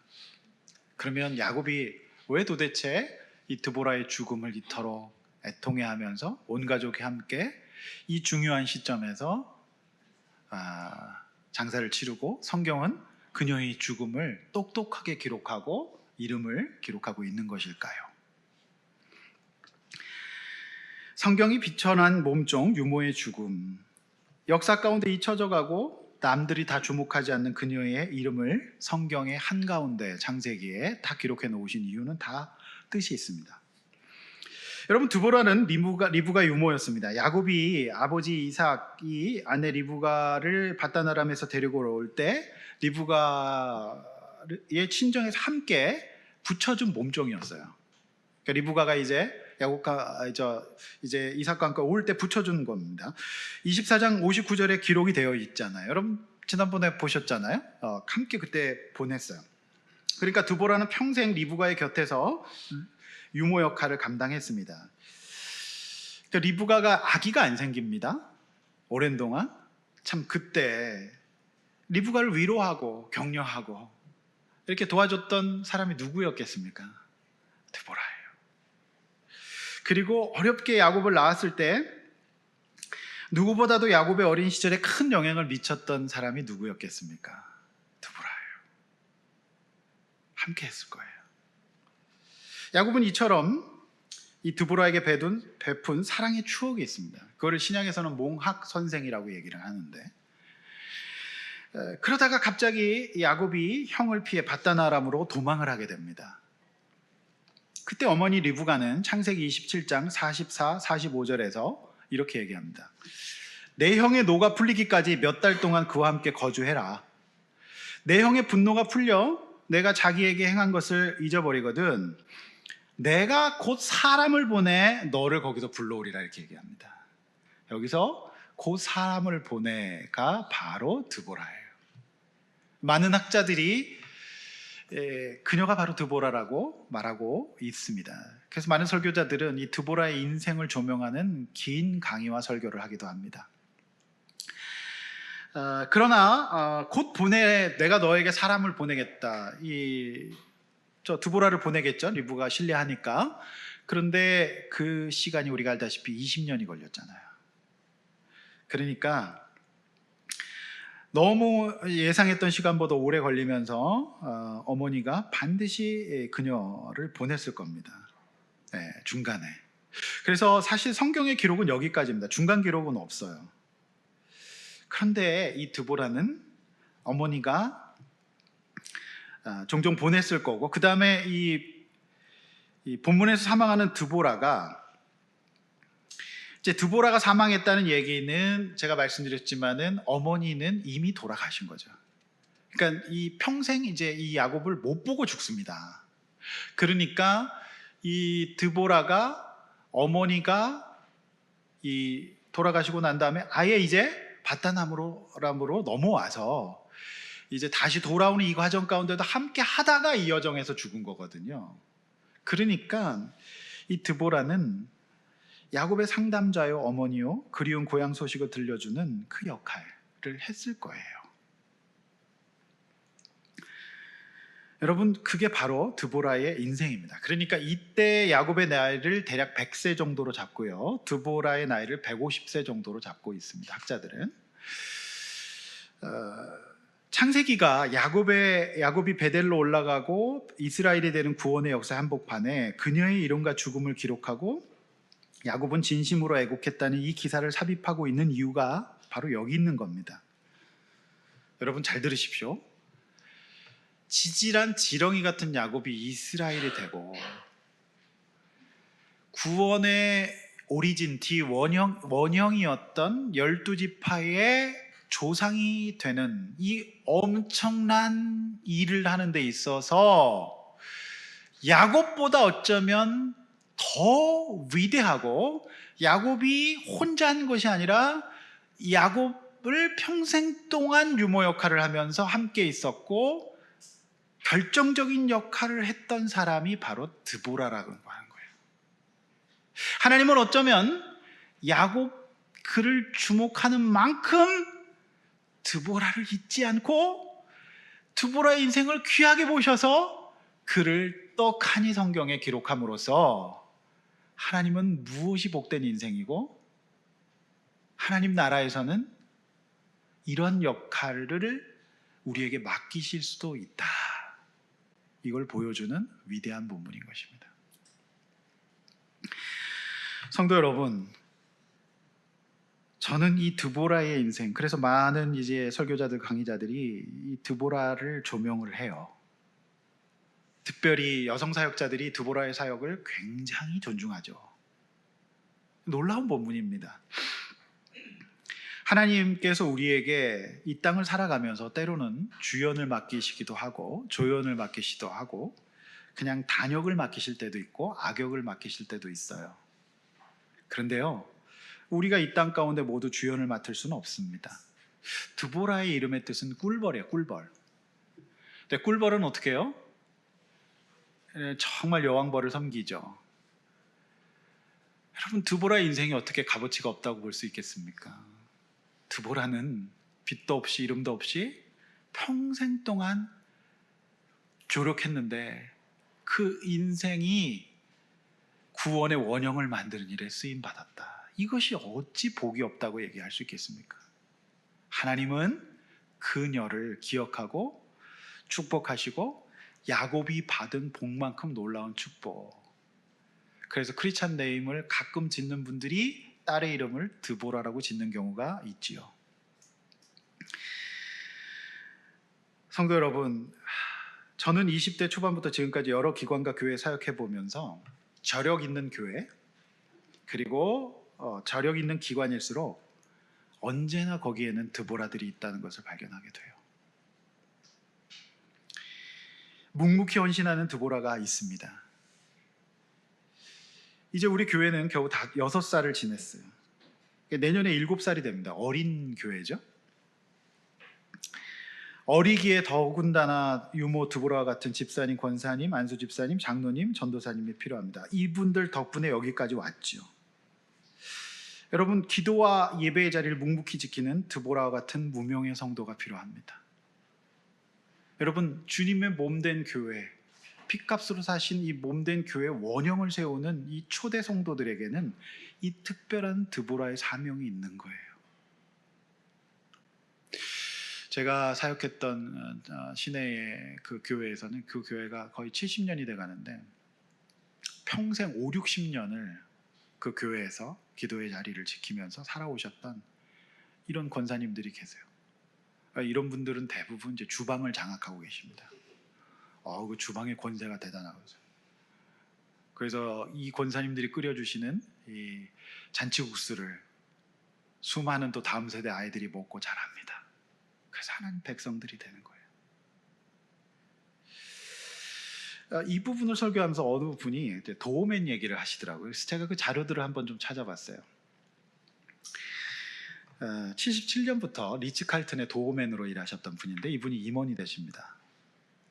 그러면 야곱이 왜 도대체 이 드보라의 죽음을 이토록 애통해하면서 온 가족이 함께 이 중요한 시점에서 장사를 치르고 성경은 그녀의 죽음을 똑똑하게 기록하고 이름을 기록하고 있는 것일까요? 성경이 비천한 몸종 유모의 죽음, 역사 가운데 잊혀져가고 남들이 다 주목하지 않는 그녀의 이름을 성경의 한가운데 창세기에 다 기록해 놓으신 이유는 다 뜻이 있습니다. 여러분, 드보라는 리브가 유모였습니다. 야곱이 아버지 이삭이 아내 리브가를 paddan-aram에서 데리고 올 때 리브가의 친정에서 함께 붙여준 몸종이었어요. 그러니까 리브가가 이제 이제 이삭과 함께 올 때 붙여준 겁니다. 24장 59절에 기록이 되어 있잖아요. 여러분 지난번에 보셨잖아요. 함께 그때 보냈어요. 그러니까 드보라는 평생 리브가의 곁에서 유모 역할을 감당했습니다. 그러니까 리브가가 아기가 안 생깁니다. 오랜 동안. 참 그때 리브가를 위로하고 격려하고 이렇게 도와줬던 사람이 누구였겠습니까? 드보라예요. 그리고 어렵게 야곱을 낳았을 때 누구보다도 야곱의 어린 시절에 큰 영향을 미쳤던 사람이 누구였겠습니까? 드보라예요. 함께 했을 거예요. 야곱은 이처럼 이 드보라에게 베푼 사랑의 추억이 있습니다. 그거를 신약에서는 몽학 선생이라고 얘기를 하는데, 그러다가 갑자기 야곱이 형을 피해 paddan-aram으로 도망을 하게 됩니다. 그때 어머니 리브가는 창세기 27장 44, 45절에서 이렇게 얘기합니다. 내 형의 노가 풀리기까지 몇 달 동안 그와 함께 거주해라. 내 형의 분노가 풀려 내가 자기에게 행한 것을 잊어버리거든 내가 곧 사람을 보내 너를 거기서 불러오리라, 이렇게 얘기합니다. 여기서 곧 사람을 보내가 바로 드보라예요. 많은 학자들이 그녀가 바로 드보라라고 말하고 있습니다. 그래서 많은 설교자들은 이 드보라의 인생을 조명하는 긴 강의와 설교를 하기도 합니다. 그러나 곧 내가 너에게 사람을 보내겠다. 드보라를 보내겠죠. 리브가 신뢰하니까. 그런데 그 시간이 우리가 알다시피 20년이 걸렸잖아요. 그러니까 너무 예상했던 시간보다 오래 걸리면서 어머니가 반드시 그녀를 보냈을 겁니다. 중간에. 그래서 사실 성경의 기록은 여기까지입니다. 중간 기록은 없어요. 그런데 이 드보라는 어머니가 종종 보냈을 거고, 그 다음에 이 본문에서 사망하는 드보라가, 이제 드보라가 사망했다는 얘기는 제가 말씀드렸지만은 어머니는 이미 돌아가신 거죠. 그러니까 이 평생 이제 이 야곱을 못 보고 죽습니다. 그러니까 이 드보라가 어머니가 돌아가시고 난 다음에 아예 이제 paddan-aram으로 넘어와서 이제 다시 돌아오는 이 과정 가운데도 함께 하다가 이 여정에서 죽은 거거든요. 그러니까 이 드보라는 야곱의 상담자요, 어머니요, 그리운 고향 소식을 들려주는 그 역할을 했을 거예요. 여러분, 그게 바로 드보라의 인생입니다. 그러니까 이때 야곱의 나이를 대략 100세 정도로 잡고요, 드보라의 나이를 150세 정도로 잡고 있습니다. 학자들은. 창세기가 야곱이 베델로 올라가고 이스라엘이 되는 구원의 역사 한복판에 그녀의 이름과 죽음을 기록하고 야곱은 진심으로 애곡했다는 이 기사를 삽입하고 있는 이유가 바로 여기 있는 겁니다. 여러분 잘 들으십시오. 지질한 지렁이 같은 야곱이 이스라엘이 되고 구원의 오리진 원형이었던 12지파의 조상이 되는 이 엄청난 일을 하는 데 있어서 야곱보다 어쩌면 더 위대하고, 야곱이 혼자 한 것이 아니라 야곱을 평생 동안 유모 역할을 하면서 함께 있었고 결정적인 역할을 했던 사람이 바로 드보라라고 하는 거예요. 하나님은 어쩌면 야곱 그를 주목하는 만큼 드보라를 잊지 않고 드보라의 인생을 귀하게 보셔서 그를 떡하니 성경에 기록함으로써 하나님은 무엇이 복된 인생이고 하나님 나라에서는 이런 역할을 우리에게 맡기실 수도 있다, 이걸 보여주는 위대한 본문인 것입니다. 성도 여러분, 저는 이 드보라의 인생, 그래서 많은 이제 설교자들, 강의자들이 이 드보라를 조명을 해요. 특별히 여성 사역자들이 드보라의 사역을 굉장히 존중하죠. 놀라운 본문입니다. 하나님께서 우리에게 이 땅을 살아가면서 때로는 주연을 맡기시기도 하고 조연을 맡기시기도 하고 그냥 단역을 맡기실 때도 있고 악역을 맡기실 때도 있어요. 그런데요, 우리가 이 땅 가운데 모두 주연을 맡을 수는 없습니다. 드보라의 이름의 뜻은 꿀벌이에요. 꿀벌. 근데 꿀벌은 어떻게 해요? 정말 여왕벌을 섬기죠. 여러분, 드보라의 인생이 어떻게 값어치가 없다고 볼 수 있겠습니까? 드보라는 빛도 없이 이름도 없이 평생 동안 조력했는데 그 인생이 구원의 원형을 만드는 일에 쓰임 받았다. 이것이 어찌 복이 없다고 얘기할 수 있겠습니까? 하나님은 그녀를 기억하고 축복하시고 야곱이 받은 복만큼 놀라운 축복. 그래서 크리스찬 네임을 가끔 짓는 분들이 딸의 이름을 드보라라고 짓는 경우가 있지요. 성도 여러분, 저는 20대 초반부터 지금까지 여러 기관과 교회 사역해 보면서 저력 있는 교회 그리고 저력 있는 기관일수록 언제나 거기에는 드보라들이 있다는 것을 발견하게 돼요. 묵묵히 헌신하는 드보라가 있습니다. 이제 우리 교회는 겨우 6살을 지냈어요. 내년에 7살이 됩니다. 어린 교회죠. 어리기에 더군다나 유모 드보라와 같은 집사님, 권사님, 안수 집사님, 장로님, 전도사님이 필요합니다. 이분들 덕분에 여기까지 왔죠. 여러분, 기도와 예배의 자리를 묵묵히 지키는 드보라와 같은 무명의 성도가 필요합니다. 여러분, 주님의 몸된 교회, 핏값으로 사신 이 몸된 교회 원형을 세우는 이 초대 성도들에게는 이 특별한 드보라의 사명이 있는 거예요. 제가 사역했던 시내의 그 교회에서는 그 교회가 거의 70년이 돼 가는데 평생 5, 60년을 그 교회에서 기도의 자리를 지키면서 살아오셨던 이런 권사님들이 계세요. 이런 분들은 대부분 이제 주방을 장악하고 계십니다. 그 주방의 권세가 대단하거든요. 그래서 이 권사님들이 끓여주시는 이 잔치국수를 수많은 또 다음 세대 아이들이 먹고 자랍니다. 그래서 하나님 백성들이 되는 거예요. 이 부분을 설교하면서 어느 분이 도우맨 얘기를 하시더라고요. 그래서 제가 그 자료들을 한번 좀 찾아봤어요. 77년부터 리츠 칼튼의 도우맨으로 일하셨던 분인데 이분이 임원이 되십니다.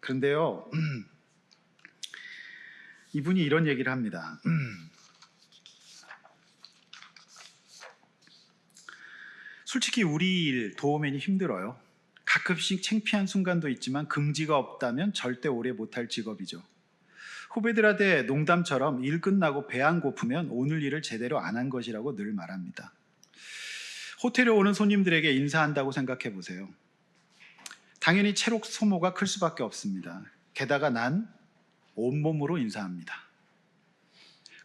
그런데요, 이분이 이런 얘기를 합니다. 솔직히 우리 일 도우맨이 힘들어요. 가끔씩 창피한 순간도 있지만 긍지가 없다면 절대 오래 못할 직업이죠. 후배들한테 농담처럼 일 끝나고 배 안 고프면 오늘 일을 제대로 안 한 것이라고 늘 말합니다. 호텔에 오는 손님들에게 인사한다고 생각해 보세요. 당연히 체력 소모가 클 수밖에 없습니다. 게다가 난 온몸으로 인사합니다.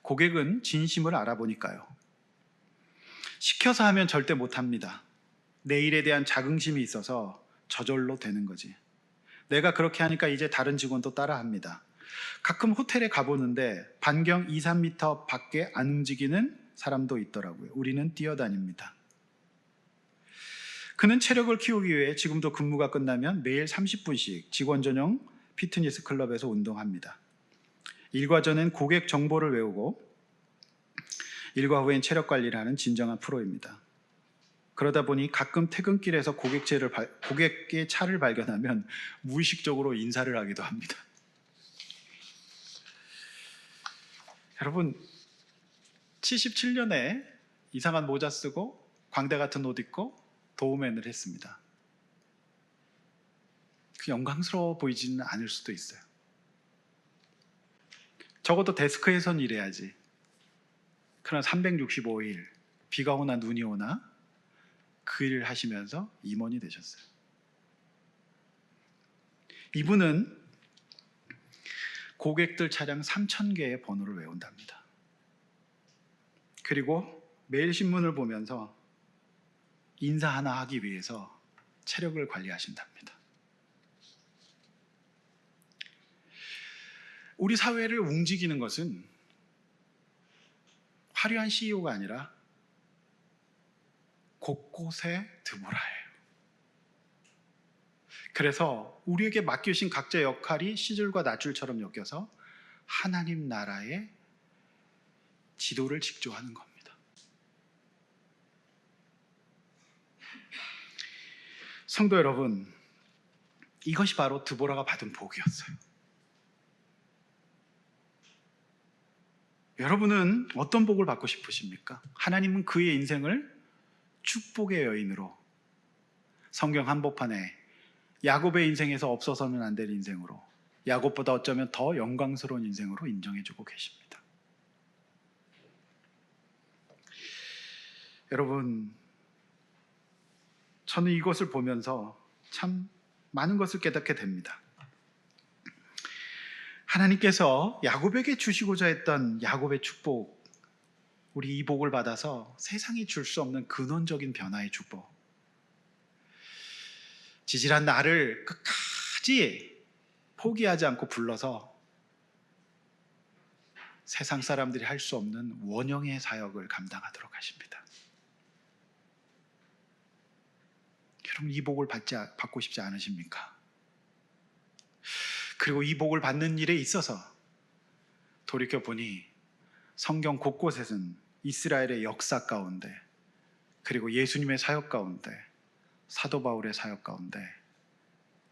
고객은 진심을 알아보니까요. 시켜서 하면 절대 못합니다. 내 일에 대한 자긍심이 있어서 저절로 되는 거지. 내가 그렇게 하니까 이제 다른 직원도 따라합니다. 가끔 호텔에 가보는데 반경 2, 3m 밖에 안 움직이는 사람도 있더라고요. 우리는 뛰어다닙니다. 그는 체력을 키우기 위해 지금도 근무가 끝나면 매일 30분씩 직원 전용 피트니스 클럽에서 운동합니다. 일과 전엔 고객 정보를 외우고 일과 후엔 체력 관리를 하는 진정한 프로입니다. 그러다 보니 가끔 퇴근길에서 고객의 차를 발견하면 무의식적으로 인사를 하기도 합니다. 여러분, 77년에 이상한 모자 쓰고 광대 같은 옷 입고 도우맨을 했습니다. 그 영광스러워 보이지는 않을 수도 있어요. 적어도 데스크에선 일해야지. 그러나 365일 비가 오나 눈이 오나 그 일을 하시면서 임원이 되셨어요. 이분은 고객들 차량 3,000개의 번호를 외운답니다. 그리고 매일 신문을 보면서 인사 하나 하기 위해서 체력을 관리하신답니다. 우리 사회를 움직이는 것은 화려한 CEO가 아니라 곳곳에 드보라예요. 그래서 우리에게 맡겨진 각자 역할이 시줄과 낫줄처럼 엮여서 하나님 나라의 지도를 직조하는 겁니다. 성도 여러분, 이것이 바로 드보라가 받은 복이었어요. 여러분은 어떤 복을 받고 싶으십니까? 하나님은 그의 인생을 축복의 여인으로, 성경 한복판에 야곱의 인생에서 없어서는 안 될 인생으로, 야곱보다 어쩌면 더 영광스러운 인생으로 인정해주고 계십니다. 여러분, 저는 이것을 보면서 참 많은 것을 깨닫게 됩니다. 하나님께서 야곱에게 주시고자 했던 야곱의 축복, 우리 이 복을 받아서 세상이 줄 수 없는 근원적인 변화의 축복, 지질한 나를 끝까지 포기하지 않고 불러서 세상 사람들이 할 수 없는 원형의 사역을 감당하도록 하십니다. 여러분, 이 복을 받고 싶지 않으십니까? 그리고 이 복을 받는 일에 있어서 돌이켜보니 성경 곳곳에는 이스라엘의 역사 가운데, 그리고 예수님의 사역 가운데, 사도 바울의 사역 가운데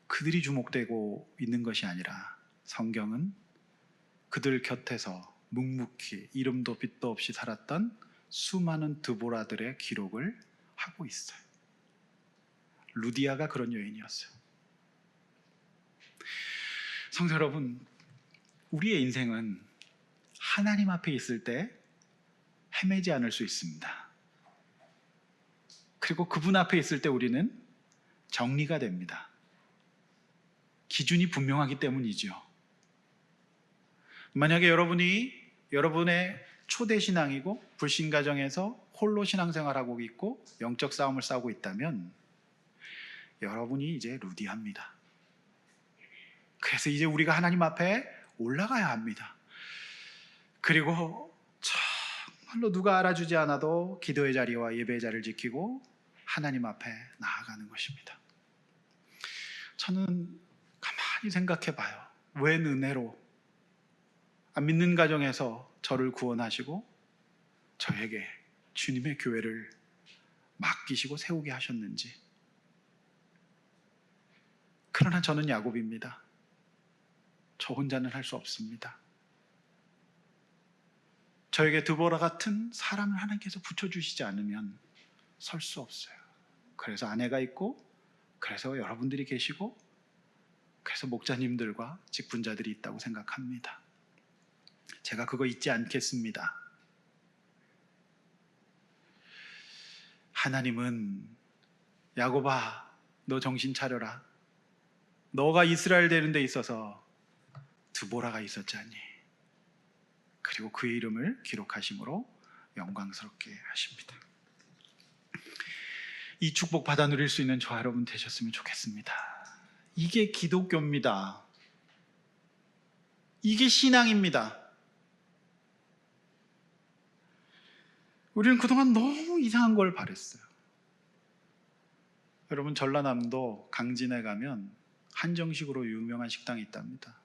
그들이 주목되고 있는 것이 아니라 성경은 그들 곁에서 묵묵히 이름도 빛도 없이 살았던 수많은 드보라들의 기록을 하고 있어요. 루디아가 그런 여인이었어요. 성도 여러분, 우리의 인생은 하나님 앞에 있을 때 헤매지 않을 수 있습니다. 그리고 그분 앞에 있을 때 우리는 정리가 됩니다. 기준이 분명하기 때문이죠. 만약에 여러분의 초대 신앙이고 불신 가정에서 홀로 신앙생활하고 있고 영적 싸움을 싸우고 있다면 여러분이 이제 루디합니다. 그래서 이제 우리가 하나님 앞에 올라가야 합니다. 그리고 정말로 누가 알아주지 않아도 기도의 자리와 예배의 자리를 지키고 하나님 앞에 나아가는 것입니다. 저는 가만히 생각해 봐요. 웬 은혜로 안 믿는 가정에서 저를 구원하시고 저에게 주님의 교회를 맡기시고 세우게 하셨는지. 그러나 저는 야곱입니다. 저 혼자는 할 수 없습니다. 저에게 드보라 같은 사람을 하나님께서 붙여주시지 않으면 설 수 없어요. 그래서 아내가 있고, 그래서 여러분들이 계시고, 그래서 목자님들과 직분자들이 있다고 생각합니다. 제가 그거 잊지 않겠습니다. 하나님은 야곱아, 너 정신 차려라. 너가 이스라엘 되는 데 있어서 드보라가 있었잖니. 그리고 그의 이름을 기록하심으로 영광스럽게 하십니다. 이 축복 받아 누릴 수 있는 저와 여러분 되셨으면 좋겠습니다. 이게 기독교입니다. 이게 신앙입니다. 우리는 그동안 너무 이상한 걸 바랬어요. 여러분, 전라남도 강진에 가면 한정식으로 유명한 식당이 있답니다.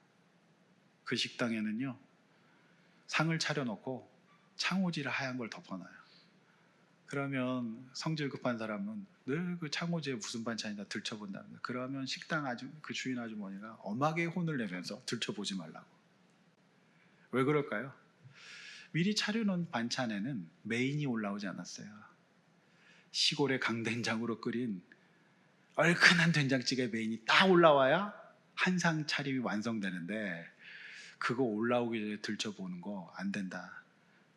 그 식당에는요, 상을 차려놓고 창호지를 하얀 걸 덮어놔요. 그러면 성질 급한 사람은 늘 그 창호지에 무슨 반찬이나 들춰본답니다. 그러면 식당 그 주인 아주머니가 엄하게 혼을 내면서 들춰보지 말라고. 왜 그럴까요? 미리 차려놓은 반찬에는 메인이 올라오지 않았어요. 시골의 강된장으로 끓인 얼큰한 된장찌개 메인이 딱 올라와야 한 상 차림이 완성되는데, 그거 올라오기 전에 들춰보는 거 안 된다.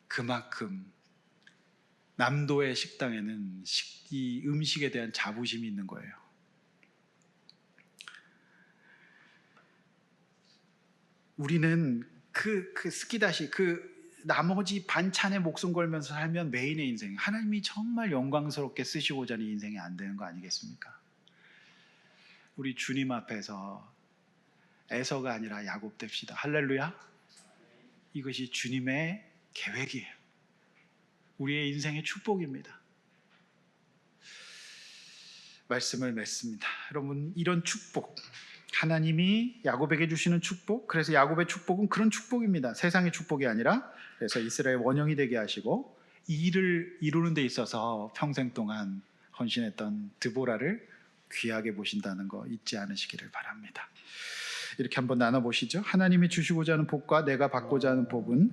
그만큼 남도의 식당에는 이 음식에 대한 자부심이 있는 거예요. 우리는 그 스키다시, 나머지 반찬에 목숨 걸면서 살면 메인의 인생, 하나님이 정말 영광스럽게 쓰시고자 하는 인생이 안 되는 거 아니겠습니까? 우리 주님 앞에서 에서가 아니라 야곱 됩시다. 할렐루야. 이것이 주님의 계획이에요. 우리의 인생의 축복입니다. 말씀을 맺습니다. 여러분, 이런 축복, 하나님이 야곱에게 주시는 축복, 그래서 야곱의 축복은 그런 축복입니다. 세상의 축복이 아니라, 그래서 이스라엘 원형이 되게 하시고 이 일을 이루는 데 있어서 평생 동안 헌신했던 드보라를 귀하게 보신다는 거 잊지 않으시기를 바랍니다. 이렇게 한번 나눠보시죠. 하나님이 주시고자 하는 복과 내가 받고자 하는 복은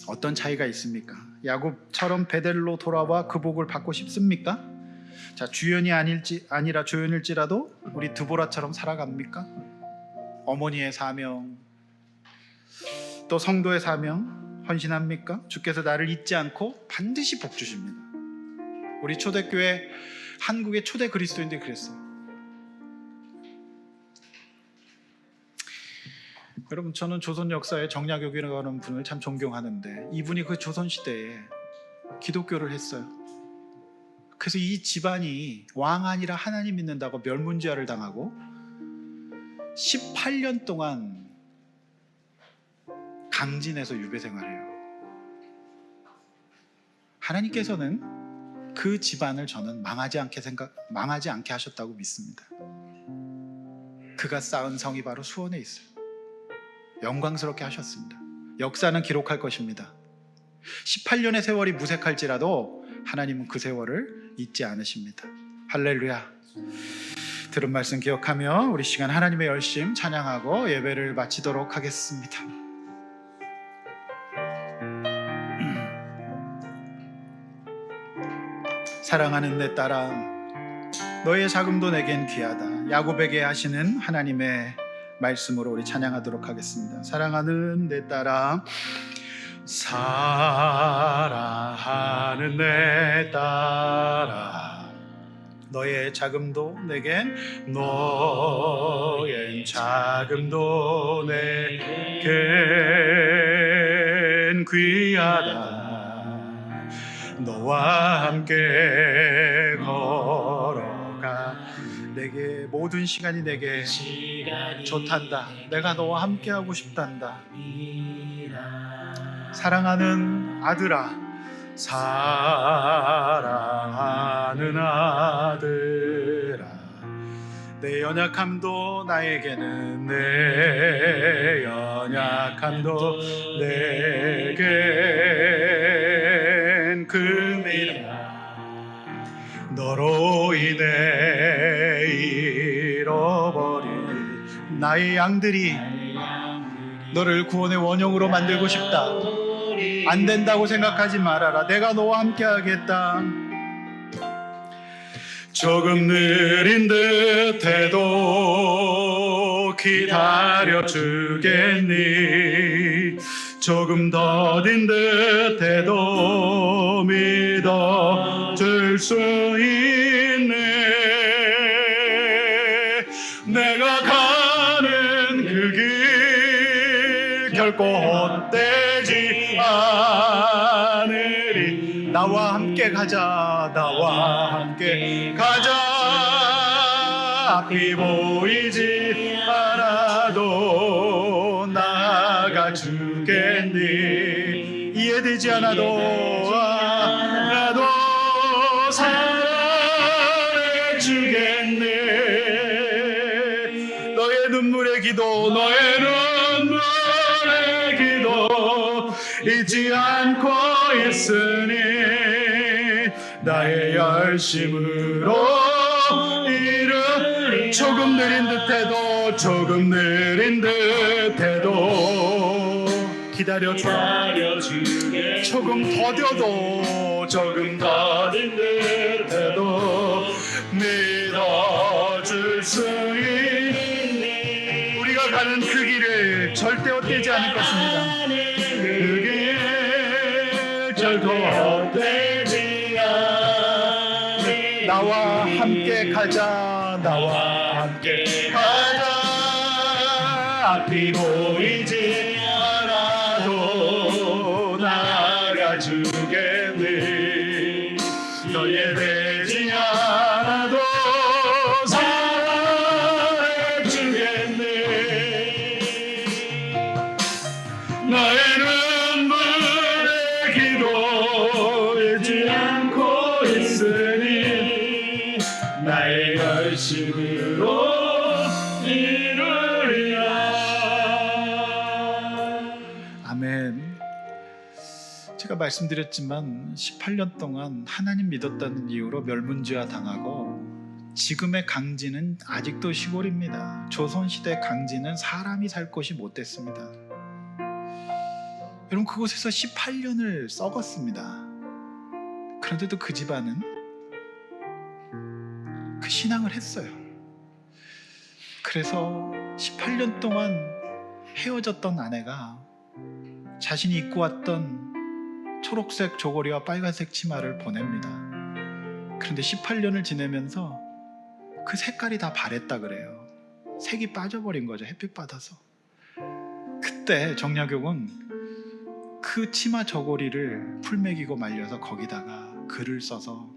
어떤 차이가 있습니까? 야곱처럼 베델로 돌아와 그 복을 받고 싶습니까? 자, 주연이 아니라 조연일지라도 우리 드보라처럼 살아갑니까? 어머니의 사명, 또 성도의 사명 헌신합니까? 주께서 나를 잊지 않고 반드시 복 주십니다. 우리 초대교회, 한국의 초대 그리스도인들이 그랬어요. 여러분, 저는 조선 역사에 정약용이라고 하는 분을 참 존경하는데 이분이 그 조선 시대에 기독교를 했어요. 그래서 이 집안이 왕 아니라 하나님 믿는다고 멸문지화를 당하고 18년 동안 강진에서 유배 생활해요. 하나님께서는 그 집안을 저는 망하지 않게 하셨다고 믿습니다. 그가 쌓은 성이 바로 수원에 있어요. 영광스럽게 하셨습니다. 역사는 기록할 것입니다. 18년의 세월이 무색할지라도 하나님은 그 세월을 잊지 않으십니다. 할렐루야. 들은 말씀 기억하며 우리 시간 하나님의 열심 찬양하고 예배를 마치도록 하겠습니다. 사랑하는 내 딸아, 너의 자금도 내겐 귀하다. 야곱에게 하시는 하나님의 말씀으로 우리 찬양하도록 하겠습니다. 사랑하는 내 딸아, 사랑하는 내 딸아, 너의 자금도 내겐 귀하다. 너와 함께 걸어가 내게 모든 시간이 내게 좋단다. 내가 너와 함께 하고 싶단다. 사랑하는 아들아, 사랑하는 아들아, 내 연약함도 나에게는 내 연약함도 내겐 금이라. 너로 인해 잃어버린 나의 양들이 너를 구원의 원형으로 만들고 싶다. 안 된다고 생각하지 말아라. 내가 너와 함께 하겠다. 조금 느린 듯해도 기다려 주겠니? 조금 더딘 듯해도 믿어줄 수 있네. 내가 가는 그 길 결코 헛되지 않으리. 나와 함께 가자. 나와 함께 가자. 앞이 보이지 않아도 나가 주겠니? 이해되지 않아도 사랑해 주겠니? 너의 눈물의 기도, 너의 눈물의 기도 잊지 않고 있으니 나의 열심으로 이를 조금 느린 듯해도 기다려주게. 조금 더뎌도 조금 더딘 듯해도 믿어줄 수 있니? 우리가 가는 그 길을 절대 헛되지 않을 것입니다. 그 길 절대 헛되지 않으니 나와 함께 가자. 나와 함께 가자. 앞이 보이지 않아도 나가주겠니? 너의 되지 않아도 사랑해주겠니? 나의 눈물의 기도 제가 말씀드렸지만 18년 동안 하나님 믿었다는 이유로 멸문지화 당하고 지금의 강진은 아직도 시골입니다. 조선시대 강진은 사람이 살 곳이 못 됐습니다. 여러분, 그곳에서 18년을 썩었습니다. 그런데도 그 집안은 그 신앙을 했어요. 그래서 18년 동안 헤어졌던 아내가 자신이 입고 왔던 초록색 저고리와 빨간색 치마를 보냅니다. 그런데 18년을 지내면서 그 색깔이 다 바랬다 그래요. 색이 빠져버린 거죠. 햇빛 받아서. 그때 정약용은 그 치마 저고리를 풀매기고 말려서 거기다가 글을 써서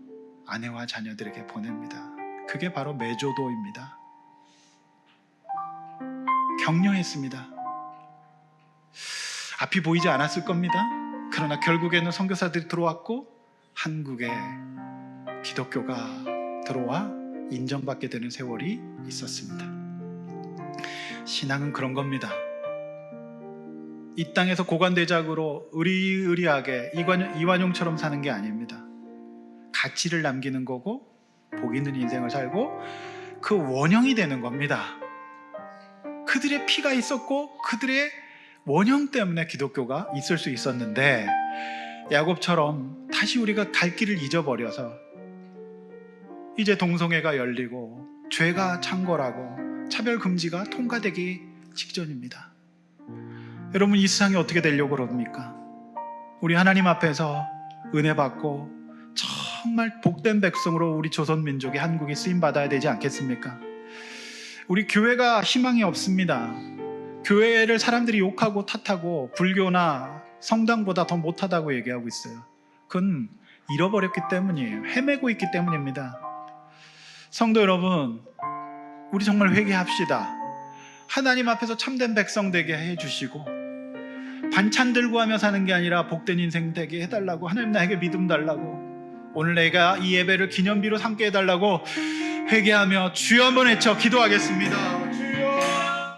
아내와 자녀들에게 보냅니다. 그게 바로 매조도입니다. 격려했습니다. 앞이 보이지 않았을 겁니다. 그러나 결국에는 선교사들이 들어왔고 한국에 기독교가 들어와 인정받게 되는 세월이 있었습니다. 신앙은 그런 겁니다. 이 땅에서 고관대작으로 의리의리하게 이완용처럼 사는 게 아닙니다. 가치를 남기는 거고 복 있는 인생을 살고 그 원형이 되는 겁니다. 그들의 피가 있었고 그들의 원형 때문에 기독교가 있을 수 있었는데, 야곱처럼 다시 우리가 갈 길을 잊어버려서 이제 동성애가 열리고 죄가 창궐하고 차별금지가 통과되기 직전입니다. 여러분, 이 세상이 어떻게 되려고 그럽니까? 우리 하나님 앞에서 은혜 받고 정말 복된 백성으로 우리 조선민족이, 한국이 쓰임받아야 되지 않겠습니까? 우리 교회가 희망이 없습니다. 교회를 사람들이 욕하고 탓하고 불교나 성당보다 더 못하다고 얘기하고 있어요. 그건 잃어버렸기 때문이에요. 헤매고 있기 때문입니다. 성도 여러분, 우리 정말 회개합시다. 하나님 앞에서 참된 백성 되게 해주시고, 반찬 들고 하며 사는 게 아니라 복된 인생 되게 해달라고, 하나님 나에게 믿음 달라고, 오늘 내가 이 예배를 기념비로 삼게 해달라고 회개하며 주여 한번 외쳐 기도하겠습니다.